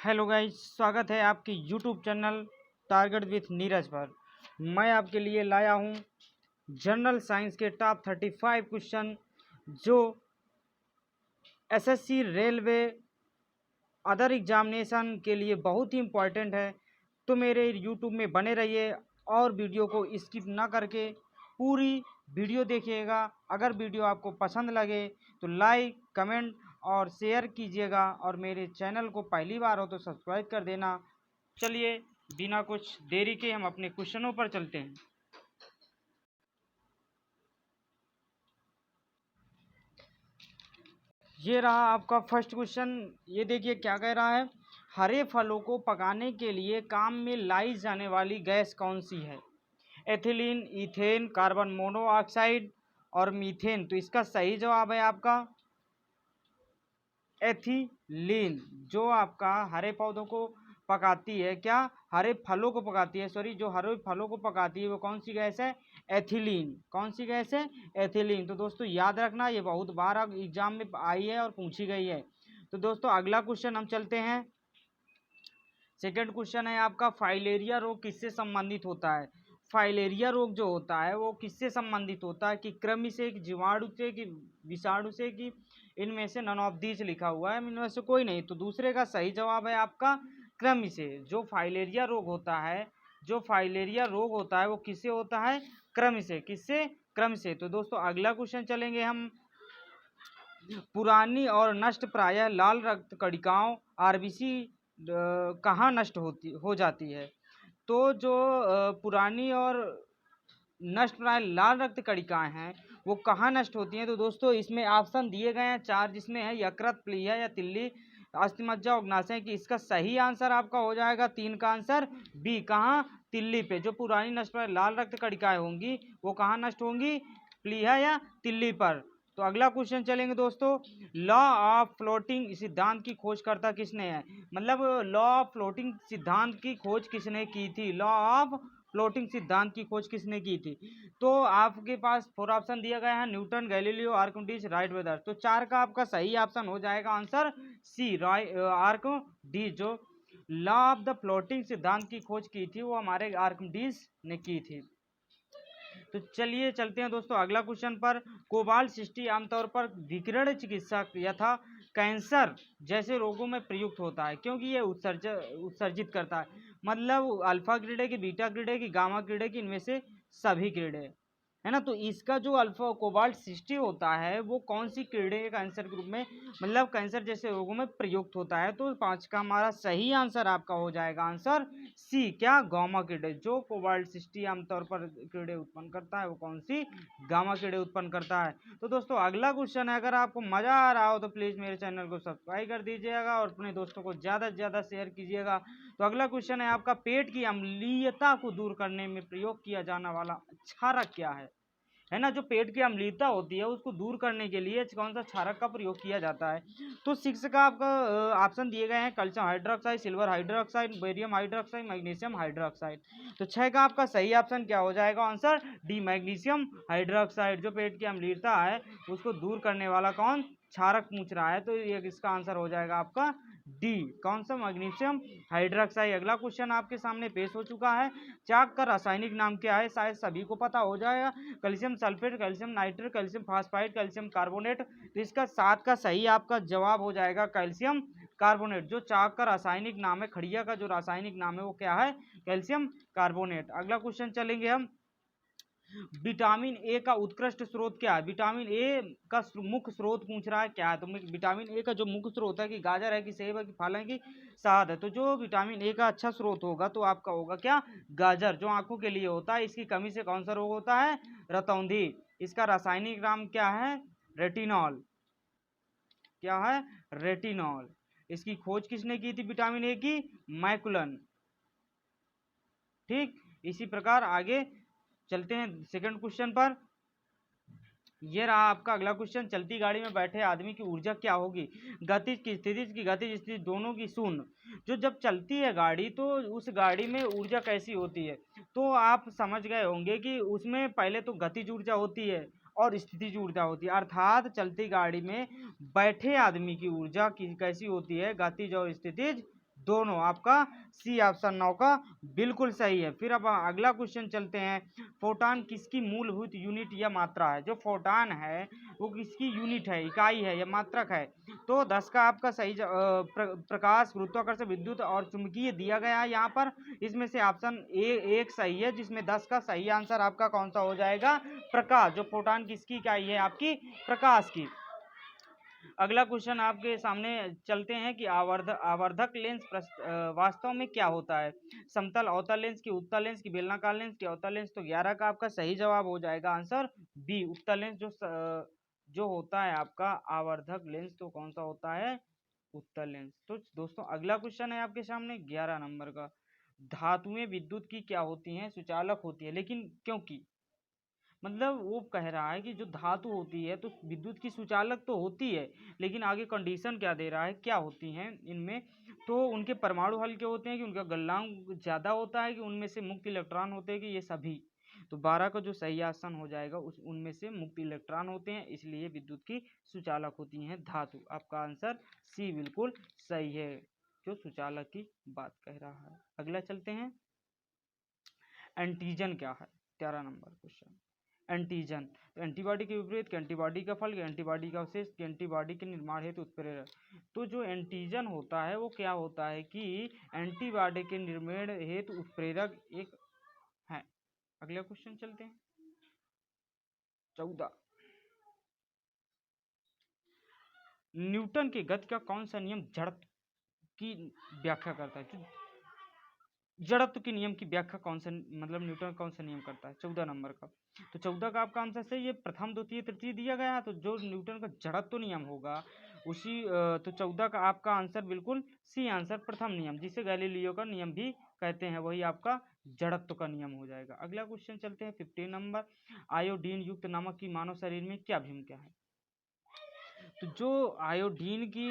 Hello guys, स्वागत है आपके YouTube channel target with Neeraj पर। मैं आपके लिए लाया हूं जनरल साइंस के टॉप 35 क्वेश्चन जो एसएससी, रेलवे, अदर एग्जामिनेशन के लिए बहुत ही इम्पोर्टेंट है। तो मेरे यूट्यूब में बने रहिए और वीडियो को स्किप ना करके पूरी वीडियो देखिएगा। अगर वीडियो आपको पसंद लगे तो लाइक, कमेंट और शेयर कीजिएगा और मेरे चैनल को पहली बार हो तो सब्सक्राइब कर देना। चलिए बिना कुछ देरी के हम अपने क्वेश्चनों पर चलते हैं। ये रहा आपका फर्स्ट क्वेश्चन। ये देखिए क्या कह रहा है। हरे फलों को पकाने के लिए काम में लाई जाने वाली गैस कौन सी है? एथिलीन, इथेन, कार्बन मोनोऑक्साइड और मीथेन। तो इसका सही जवाब है आपका एथिलीन, जो आपका हरे पौधों को पकाती है। क्या? हरे फलों को पकाती है, सॉरी, जो हरे फलों को पकाती है वो कौन सी गैस है? एथिलीन। कौन सी गैस है? एथिलीन। तो दोस्तों याद रखना, ये बहुत बार एग्जाम में आई है और पूछी गई है। तो दोस्तों अगला क्वेश्चन हम चलते हैं। सेकेंड क्वेश्चन है आपका, फाइलेरिया रोग किससे संबंधित होता है? फाइलेरिया रोग जो होता है वो किससे संबंधित होता है? कि कृमि से, कि जीवाणु से, कि विषाणु से, कि इनमें से नन ऑफ दीज लिखा हुआ है, इनमें से कोई नहीं। तो दूसरे का सही जवाब है आपका कृमि से। जो फाइलेरिया रोग होता है, जो फाइलेरिया रोग होता है वो किससे होता है? कृमि से। किससे? कृमि से। तो दोस्तों अगला क्वेश्चन चलेंगे हम। पुरानी और नष्ट प्रायः लाल रक्त कणिकाओं आरबीसी कहाँ नष्ट हो जाती है? तो जो पुरानी और नष्ट प्राय लाल रक्त कणिकाएं हैं वो कहाँ नष्ट होती हैं? तो दोस्तों इसमें ऑप्शन दिए गए हैं 4, जिसमें है यकृत, प्लीहा या तिल्ली, अस्थिमज्जा, अग्नाशय। कि इसका सही आंसर आपका हो जाएगा 3 का आंसर बी। कहाँ? तिल्ली पे। जो पुरानी नष्ट प्राय लाल रक्त कणिकाएं होंगी वो कहाँ नष्ट होंगी? प्लीहा या तिल्ली पर। तो अगला क्वेश्चन चलेंगे दोस्तों। लॉ ऑफ फ्लोटिंग सिद्धांत की खोजकर्ता किसने है? मतलब लॉ ऑफ फ्लोटिंग सिद्धांत की खोज किसने की थी? लॉ ऑफ फ्लोटिंग सिद्धांत की खोज किसने की थी? तो आपके पास 4 ऑप्शन दिया गया है, Newton, Galileo, Archimedes, right brother. तो 4 का आपका सही ऑप्शन हो जाएगा आंसर सी, आर्किमिडीज। जो लॉ ऑफ द फ्लोटिंग सिद्धांत की खोज की थी वो हमारे आर्किमिडीज ने की थी। तो चलिए चलते हैं दोस्तों अगला क्वेश्चन पर। कोबाल्ट 60 आमतौर पर विकिरण चिकित्सा यथा कैंसर जैसे रोगों में प्रयुक्त होता है, क्योंकि ये उत्सर्जित करता है। मतलब अल्फा ग्रेड है कि बीटा ग्रेड है कि गामा ग्रेड है कि इनमें से सभी ग्रेड है ना? तो इसका जो अल्फा कोबाल्ट 60 होता है वो कौन सी किरणें है कैंसर के रूप में, मतलब कैंसर जैसे रोगों में प्रयुक्त होता है? तो 5 का हमारा सही आंसर आपका हो जाएगा आंसर सी। क्या? गामा किरणें। जो कोबाल्ट 60 आमतौर पर किरणें उत्पन्न करता है वो कौन सी? गामा किरणें उत्पन्न करता है। तो दोस्तों अगला क्वेश्चन है, अगर आपको मजा आ रहा हो तो प्लीज मेरे चैनल को सब्सक्राइब कर दीजिएगा और अपने दोस्तों को ज्यादा से ज्यादा शेयर कीजिएगा। तो अगला क्वेश्चन है आपका, पेट की अम्लीयता को दूर करने में प्रयोग किया जाने वाला क्षारक क्या है ना? जो पेट की अम्लीयता होती है उसको दूर करने के लिए कौन सा क्षारक का प्रयोग किया जाता है? तो 6 का आपका ऑप्शन दिए गए हैं, calcium hydroxide, silver hydroxide, barium hydroxide, magnesium hydroxide. तो 6 का आपका सही ऑप्शन क्या हो जाएगा आंसर डी, मैग्नीशियम हाइड्रोक्साइड। जो पेट की अम्लीयता है उसको दूर करने वाला कौन क्षारक पूछ रहा है, तो ये इसका आंसर हो जाएगा आपका डी, कौन सा? Magnesium hydroxide. अगला क्वेश्चन आपके सामने पेश हो चुका है। चाक का रासायनिक नाम क्या है? शायद सभी को पता हो जाएगा। Calcium sulphate, calcium nitrate, calcium phosphide, calcium carbonate. तो इसका 7 का सही आपका जवाब हो जाएगा कैल्शियम कार्बोनेट। जो चाक का रासायनिक नाम है, खड़िया का जो रासायनिक नाम है वो क्या है? Calcium carbonate. अगला क्वेश्चन चलेंगे हम। विटामिन ए का उत्कृष्ट स्रोत क्या है? विटामिन ए का मुख्य स्रोत पूछ रहा है क्या है? तो विटामिन ए का जो मुख्य स्रोत है कि गाजर है कि सेब है कि फल है कि शहद है? तो जो विटामिन ए का अच्छा स्रोत होगा तो आपका होगा क्या? गाजर, जो आंखों के लिए होता है। इसकी कमी से कौन सा रोग होता है? रतौंधी। इसका रासायनिक नाम क्या है? रेटिनॉल। क्या है? रेटिनॉल। इसकी खोज किसने की थी विटामिन ए की? मैकुलन। ठीक, इसी प्रकार आगे चलते हैं सेकंड क्वेश्चन पर। ये रहा आपका अगला क्वेश्चन। चलती गाड़ी में बैठे आदमी की ऊर्जा क्या होगी? गतिज की स्थिति दोनों की शून्य। जो जब चलती है गाड़ी तो उस गाड़ी में ऊर्जा कैसी होती है? तो आप समझ गए होंगे कि उसमें पहले तो गतिज ऊर्जा होती है और स्थितिज ऊर्जा होती है। अर्थात चलती गाड़ी में बैठे आदमी की ऊर्जा की कैसी होती है? गतिज और स्थितिज दोनों, आपका सी ऑप्शन 9 का बिल्कुल सही है। फिर अब अगला क्वेश्चन चलते हैं, फोटान किसकी मूलभूत यूनिट या मात्रा है? जो फोटान है वो किसकी यूनिट है, इकाई है या मात्रक है? तो 10 का आपका सही प्रकाश, गुरुत्वाकर्षण, विद्युत और चुंबकीय दिया गया है यहाँ पर। इसमें से ऑप्शन एक सही है, जिसमें 10 का सही आंसर आपका कौन सा हो जाएगा? प्रकाश। जो फोटान किसकी इकाई है? आपकी प्रकाश की। अगला क्वेश्चन आपके सामने चलते हैं कि आवर्धक लेंस वास्तव में क्या होता है? समतल अवतल लेंस की, उत्तल लेंस की, बेलनाकार लेंस की, अवतल लेंस। तो 11 का आपका सही जवाब हो जाएगा आंसर बी, उत्तल लेंस। जो होता है आपका आवर्धक लेंस, तो कौन सा होता है? उत्तल लेंस। तो दोस्तों अगला क्वेश्चन है आपके सामने 11 नंबर का, धातुएं विद्युत की क्या होती हैं? सुचालक होती है। लेकिन क्योंकि मतलब वो कह रहा है कि जो धातु होती है तो विद्युत की सुचालक तो होती है, लेकिन आगे कंडीशन क्या दे रहा है, क्या होती हैं इनमें? तो उनके परमाणु हल्के होते हैं, कि उनका गलनांक ज़्यादा होता है, कि उनमें से मुक्त इलेक्ट्रॉन होते हैं, कि ये सभी। तो 12 का जो सही आसन हो जाएगा उनमें से मुक्त इलेक्ट्रॉन होते हैं, इसलिए विद्युत की सुचालक होती हैं धातु। आपका आंसर सी बिल्कुल सही है, जो सुचालक की बात कह रहा है। अगला चलते हैं, एंटीजन क्या है? 13 नंबर क्वेश्चन, एंटीजन। तो एंटीबॉडी के विपरीत, कि एंटीबॉडी का फल, कि एंटीबॉडी का अवशेष, कि एंटीबॉडी के निर्माण हेतु उत्प्रेरक। तो जो एंटीजन होता है वो क्या होता है कि एंटीबॉडी के निर्माण हेतु उत्प्रेरक एक है। अगला क्वेश्चन चलते हैं, 14, न्यूटन के गति का कौन सा नियम जड़त्व की व्याख्या करता है? जड़त्व के नियम की व्याख्या कौन सा, मतलब न्यूटन कौन सा नियम करता है? 14 नंबर का। तो 14 का आपका आंसर सही है, प्रथम द्वितीय तृतीय दिया गया है, तो जो न्यूटन का जड़त्व नियम होगा उसी तो 14 का आपका आंसर बिल्कुल सी आंसर, प्रथम नियम, जिसे गैलीलियो का नियम भी कहते हैं, वही आपका जड़त्व का नियम हो जाएगा। अगला क्वेश्चन चलते हैं 15 नंबर, आयोडीन युक्त नमक की मानव शरीर में क्या भूमिका है? तो जो आयोडीन की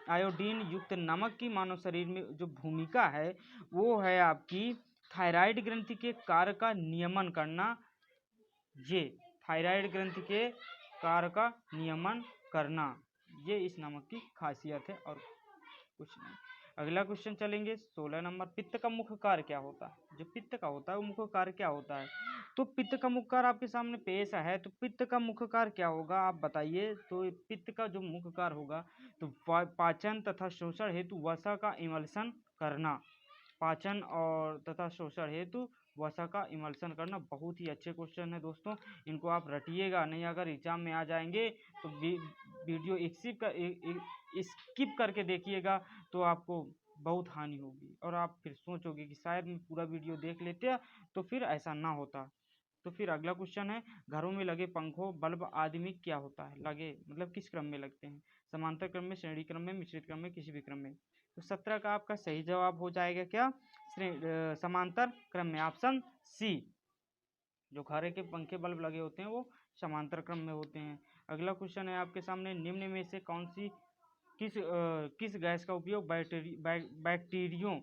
आयोडीन युक्त नमक की मानव शरीर में जो भूमिका है वो है आपकी थायराइड ग्रंथि के कार्य का नियमन करना। ये थायराइड ग्रंथि के कार्य का नियमन करना, ये इस नमक की खासियत है और कुछ नहीं। अगला क्वेश्चन चलेंगे 16 नंबर, पित्त का मुख्य कार्य क्या होता है? जो पित्त का होता है वो मुख्य कार्य क्या होता है? तो पित्त का मुख्य कार्य आपके सामने पेश है, तो पित्त का मुख्य कार्य क्या होगा आप बताइए? तो पित्त का जो मुख्य कार्य होगा तो पाचन तथा शोषण हेतु वसा का इमल्सन करना, पाचन और तथा शोषण हेतु वसा का इमल्सन करना। बहुत ही अच्छे क्वेश्चन है दोस्तों, इनको आप रटिएगा नहीं, अगर एग्जाम में आ जाएंगे तो वीडियो स्किप करके देखिएगा तो आपको बहुत हानि होगी, और आप फिर सोचोगे कि शायद मैं पूरा वीडियो देख लेते तो फिर ऐसा ना होता। तो फिर अगला क्वेश्चन है, घरों में लगे पंखों बल्ब आदि में क्या होता है? लगे मतलब किस क्रम में लगते हैं? समांतर क्रम में, श्रेणी क्रम में, मिश्रित क्रम में, किसी भी क्रम में। तो 17 का आपका सही जवाब हो जाएगा क्या? समांतर क्रम में, ऑप्शन सी। जो घरे के पंखे बल्ब लगे होते हैं वो समांतर क्रम में होते हैं। अगला क्वेश्चन है आपके सामने, निम्न में से कौन सी किस गैस का उपयोग बैक्टीरियो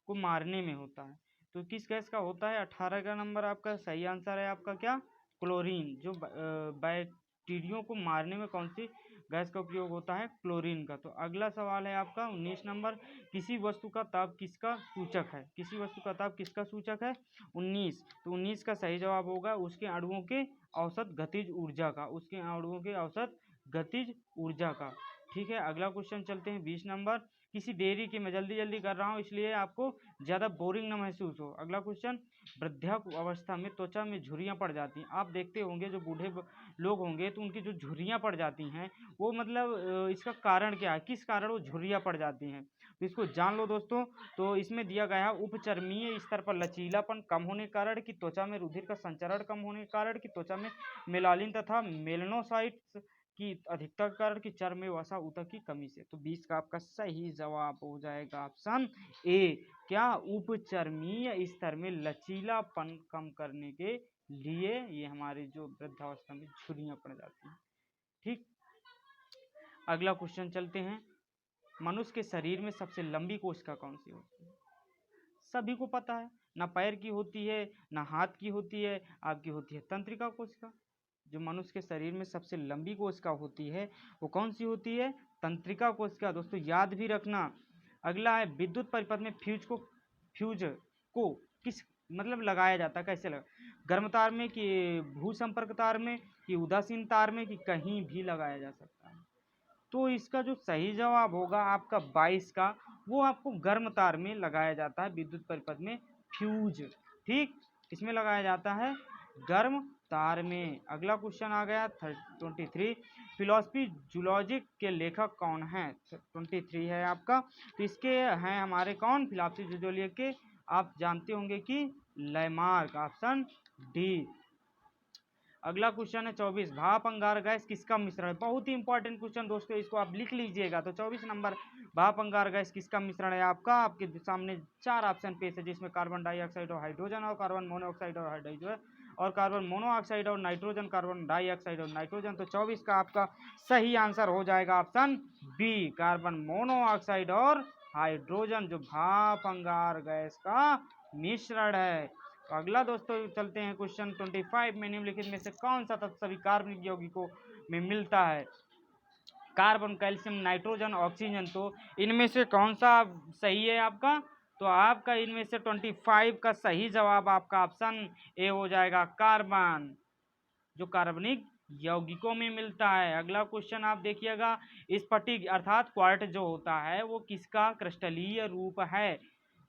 को मारने में होता है? तो किस गैस का होता है? 18 का नंबर आपका सही आंसर है आपका क्या? क्लोरीन। जो बैक्टीरियो को मारने में कौन सी गैस का उपयोग होता है? क्लोरीन का। तो अगला सवाल है आपका 19 नंबर, किसी वस्तु का ताप किसका सूचक है? किसी वस्तु का ताप किसका सूचक है? 19। तो 19 का सही जवाब होगा उसके अणुओं के औसत गतिज ऊर्जा का, उसके अणुओं के औसत गतिज ऊर्जा का। ठीक है, अगला क्वेश्चन चलते हैं 20 नंबर, किसी देरी की, मैं जल्दी जल्दी कर रहा हूँ इसलिए आपको ज़्यादा बोरिंग ना महसूस हो। अगला क्वेश्चन, वृद्धावस्था में त्वचा में झुर्रियाँ पड़ जाती हैं। आप देखते होंगे जो बूढ़े लोग होंगे तो उनकी जो झुर्रियाँ पड़ जाती हैं वो मतलब इसका कारण क्या है, किस कारण वो झुर्रियाँ पड़ जाती हैं, तो इसको जान लो दोस्तों। तो इसमें दिया गया है उपचर्मीय स्तर पर लचीलापन कम होने के कारण, कि त्वचा में रुधिर का संचरण कम होने के कारण, कि त्वचा में मेलानिन तथा मेलनोसाइट्स की अधिकता के कारण, की चर्म में वसा ऊतक की कमी से। तो 20 का आपका सही जवाब हो जाएगा ऑप्शन ए, क्या? उपचर्मीय स्तर में लचीलापन कम करने के लिए ये हमारे जो वृद्धावस्था में झुर्रियाँ पड़ जाती हैं। ठीक, अगला क्वेश्चन चलते हैं, मनुष्य के शरीर में सबसे लंबी कोशिका कौन सी होती है? सभी को पता है, ना पैर की होती है ना हाथ की होती है, आपकी होती है तंत्रिका कोशिका। जो मनुष्य के शरीर में सबसे लंबी कोशिका होती है वो कौन सी होती है? तंत्रिका कोशिका दोस्तों याद भी रखना। अगला है विद्युत परिपथ में फ्यूज को किस मतलब लगाया जाता है, कैसे लगा, गर्म तार में कि भू संपर्क तार में कि उदासीन तार में कि कहीं भी लगाया जा सकता है। तो इसका जो सही जवाब होगा आपका 22 का, वो आपको गर्म तार में लगाया जाता है विद्युत परिपथ में फ्यूज। ठीक, इसमें लगाया जाता है गर्म तार में। अगला क्वेश्चन आ गया 23, फिलोसफी जूलॉजिक के लेखक कौन है? 23 है आपका, तो इसके हैं हमारे कौन, फिलोसफी जूलॉजिक के आप जानते होंगे कि लैमार्क, ऑप्शन डी। अगला क्वेश्चन है 24, भाप अंगार गैस किसका मिश्रण है? बहुत ही इंपॉर्टेंट क्वेश्चन दोस्तों, इसको आप लिख लीजिएगा। तो 24 नंबर, भाप अंगार गैस किसका मिश्रण है आपका? आपके सामने 4 ऑप्शन पेश है, जिसमें कार्बन डाइऑक्साइड और हाइड्रोजन और कार्बन मोनोऑक्साइड और हाइड्रोजन और कार्बन मोनोऑक्साइड और नाइट्रोजन, कार्बन डाइऑक्साइड और नाइट्रोजन। तो 24 का आपका सही आंसर हो जाएगा ऑप्शन बी, कार्बन मोनोऑक्साइड और हाइड्रोजन, जो भाप अंगार गैस का मिश्रण है। तो अगला दोस्तों चलते हैं क्वेश्चन 25 में, निम्नलिखित में से कौन सा तत्व सभी कार्बनिक यौगिकों में मिलता है? Carbon, calcium, nitrogen, oxygen. तो इनमें से कौन सा सही है आपका? तो आपका इनमें से 25 का सही जवाब आपका ऑप्शन ए हो जाएगा, कार्बन, जो कार्बनिक यौगिकों में मिलता है। अगला क्वेश्चन आप देखिएगा, स्फटिक अर्थात क्वार्ट जो होता है वो किसका क्रिस्टलीय रूप है?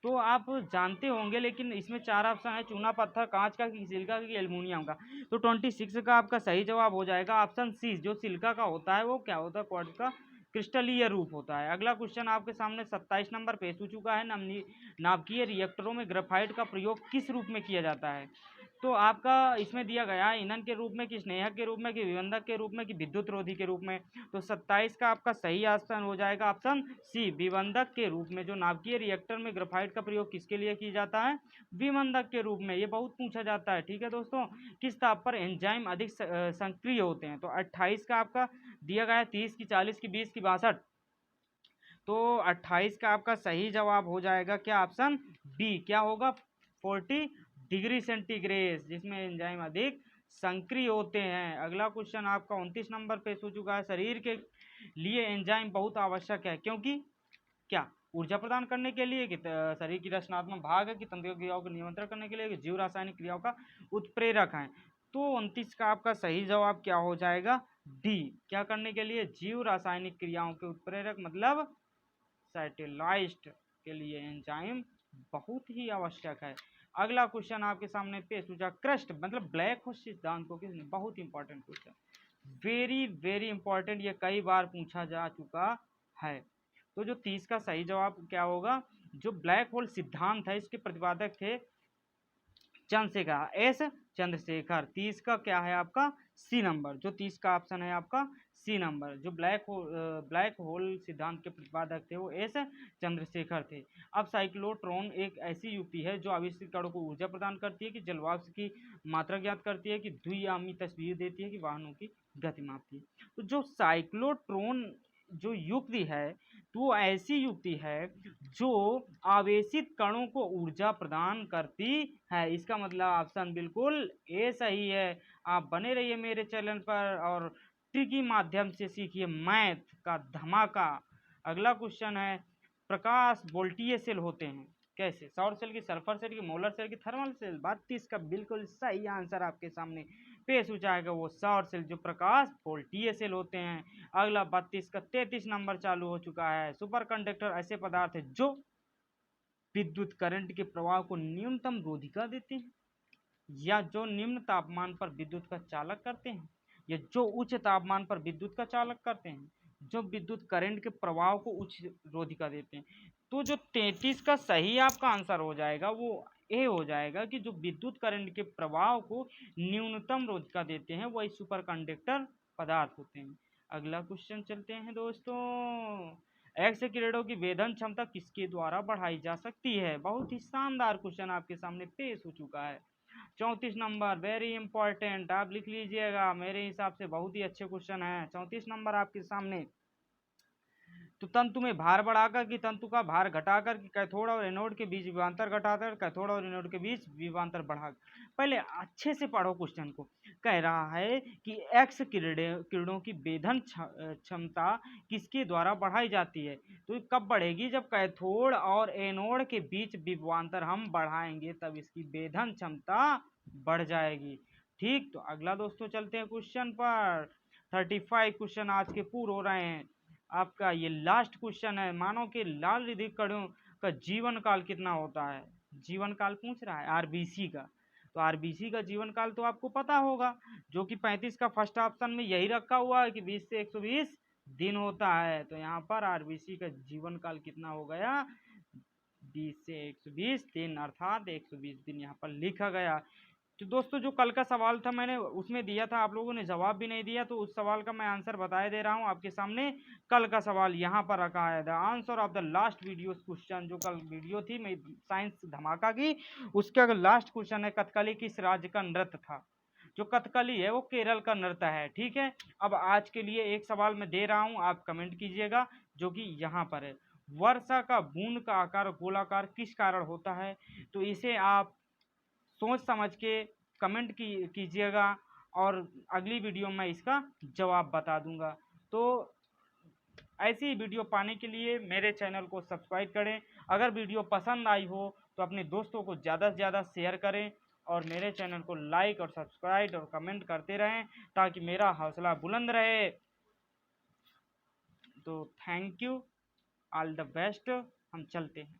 तो आप जानते होंगे, लेकिन इसमें 4 ऑप्शन है, चूना पत्थर, कांच का, सिलिका की, एल्युमिनियम का। तो 26 का आपका सही जवाब हो जाएगा ऑप्शन सी, जो सिलिका का होता है वो क्या होता है, क्वार्ट्ज का क्रिस्टलीय रूप होता है। अगला क्वेश्चन आपके सामने 27 नंबर पेश हो चुका है, नाभिकीय रिएक्टरों में ग्रेफाइट का प्रयोग किस रूप में किया जाता है? तो आपका इसमें दिया गया है ईंधन के रूप में कि स्नेहक के रूप में कि विबंधक के रूप में कि विद्युत रोधी के रूप में। तो 27 का आपका सही आंसर हो जाएगा ऑप्शन सी, विबंधक के रूप में। जो नाभिकीय रिएक्टर में ग्रेफाइट का प्रयोग किसके लिए किया जाता है? विबंधक के रूप में। ये बहुत पूछा जाता है, ठीक है दोस्तों। किस ताप पर एंजाइम अधिक सक्रिय होते हैं? तो 28 का आपका दिया गया है, 30 की, 40 की, 20 की, 62। तो 28 का आपका सही जवाब हो जाएगा क्या, ऑप्शन बी, क्या होगा, 40 डिग्री सेंटीग्रेड, जिसमें एंजाइम अधिक सक्रिय होते हैं। अगला क्वेश्चन आपका 29 नंबर पे हो चुका है, शरीर के लिए एंजाइम बहुत आवश्यक है, क्योंकि क्या, ऊर्जा प्रदान करने के लिए कि शरीर की रचनात्मक भाग है कि तंत्रिका क्रियाओं को नियंत्रण करने के लिए कि जीव रासायनिक क्रियाओं का उत्प्रेरक है? तो 29 का आपका सही जवाब क्या हो जाएगा, डी, क्या करने के लिए, जीव रासायनिक क्रियाओं के उत्प्रेरक, मतलब सैटेलाइट के लिए एंजाइम बहुत ही आवश्यक है। अगला क्वेश्चन आपके सामने पेश हुआ, क्रस्ट मतलब ब्लैक होल सिद्धांत को किसने, बहुत important question, very very important, ये कई बार पूछा जा चुका है। तो जो 30 का सही जवाब क्या होगा, जो ब्लैक होल सिद्धांत है इसके प्रतिपादक थे चंद्रशेखर, एस चंद्रशेखर। 30 का क्या है आपका सी नंबर, जो 30 का ऑप्शन है आपका सी नंबर, जो ब्लैक होल सिद्धांत के प्रतिपादक थे वो एस चंद्रशेखर थे। अब साइक्लोट्रॉन एक ऐसी युक्ति है जो आवेशित कणों को ऊर्जा प्रदान करती है, कि जलवाष्प की मात्रा ज्ञात करती है, कि द्विआयामी तस्वीर देती है, कि वाहनों की गति मापती है। तो जो साइक्लोट्रॉन जो युक्ति है, तो वो ऐसी युक्ति है जो आवेशित कणों को ऊर्जा प्रदान करती है। इसका मतलब ऑप्शन बिल्कुल ए सही है। आप बने रहिए मेरे चैनल पर और ट्रिकी माध्यम से सीखिए मैथ का धमाका। अगला क्वेश्चन है, प्रकाश वोल्टीय सेल होते हैं कैसे? सौर सेल की, सल्फर सेल की, मोलर सेल की, थर्मल सेल। 32 का बिल्कुल सही आंसर आपके सामने पेश हो जाएगा, वो सौर सेल, जो प्रकाश वोल्टीय सेल होते हैं। अगला 32 का 33 नंबर चालू हो चुका है, सुपर कंडक्टर ऐसे पदार्थ है जो विद्युत करंट के प्रवाह को न्यूनतम रोधिका देते हैं, या जो निम्न तापमान पर विद्युत का चालक करते हैं, या जो उच्च तापमान पर विद्युत का चालक करते हैं, जो विद्युत करंट के प्रवाह को उच्च रोधिका देते हैं। तो जो 33 का सही आपका आंसर हो जाएगा वो ए हो जाएगा, कि जो विद्युत करंट के प्रवाह को न्यूनतम रोधिका देते हैं वही सुपर कंडक्टर पदार्थ होते हैं। अगला क्वेश्चन चलते हैं दोस्तों, एक्स किरणों की वेधन क्षमता किसके द्वारा बढ़ाई जा सकती है? बहुत ही शानदार क्वेश्चन आपके सामने पेश हो चुका है। 34 नंबर वेरी इंपॉर्टेंट, आप लिख लीजिएगा, मेरे हिसाब से बहुत ही अच्छे क्वेश्चन है। 34 नंबर आपके सामने, तो तंतु में भार बढ़ाकर कि तंतु का भार घटाकर कि कैथोड और एनोड के बीच विभवांतर घटाकर कैथोड और एनोड के बीच विभवांतर बढ़ाकर। पहले अच्छे से पढ़ो क्वेश्चन को। कह रहा है कि एक्स किरणों की वेधन क्षमता किसके द्वारा बढ़ाई जाती है। तो कब बढ़ेगी, जब कैथोड और एनोड के बीच विभवांतर हम बढ़ाएंगे तब इसकी वेधन क्षमता बढ़ जाएगी। ठीक, तो अगला दोस्तों चलते हैं क्वेश्चन पर। 35 क्वेश्चन आज के पूरे हो रहे हैं। आपका ये लास्ट क्वेश्चन है, मानो कि लाल हृदय कणों का जीवन काल कितना होता है। जीवन काल पूछ रहा है आरबीसी का। तो आरबीसी का जीवन काल तो आपको पता होगा, जो कि 35 का फर्स्ट ऑप्शन में यही रखा हुआ है कि 20 से 120 दिन होता है। तो यहाँ पर आरबीसी का जीवन काल कितना हो गया, 20 से 120 दिन, अर्थात 120 दिन यहाँ पर लिखा गया। तो दोस्तों जो कल का सवाल था मैंने उसमें दिया था, आप लोगों ने जवाब भी नहीं दिया, तो उस सवाल का मैं आंसर बताए दे रहा हूँ आपके सामने। कल का सवाल यहाँ पर रखा है, the answer of the last video question. जो कल वीडियो थी मेरी साइंस धमाका की, उसका लास्ट क्वेश्चन है कथकली किस राज्य का नृत्य था। जो कथकली है वो केरल का नृत्य है। ठीक है, अब आज के लिए एक सवाल मैं दे रहा हूँ, आप कमेंट कीजिएगा, जो कि यहाँ पर है, वर्षा का बूंद का आकार गोलाकार किस कारण होता है। तो इसे आप सोच समझ के कमेंट कीजिएगा और अगली वीडियो में इसका जवाब बता दूंगा। तो ऐसी वीडियो पाने के लिए मेरे चैनल को सब्सक्राइब करें। अगर वीडियो पसंद आई हो तो अपने दोस्तों को ज़्यादा से ज़्यादा शेयर करें और मेरे चैनल को लाइक और सब्सक्राइब और कमेंट करते रहें ताकि मेरा हौसला बुलंद रहे। तो thank you, all the best, हम चलते हैं।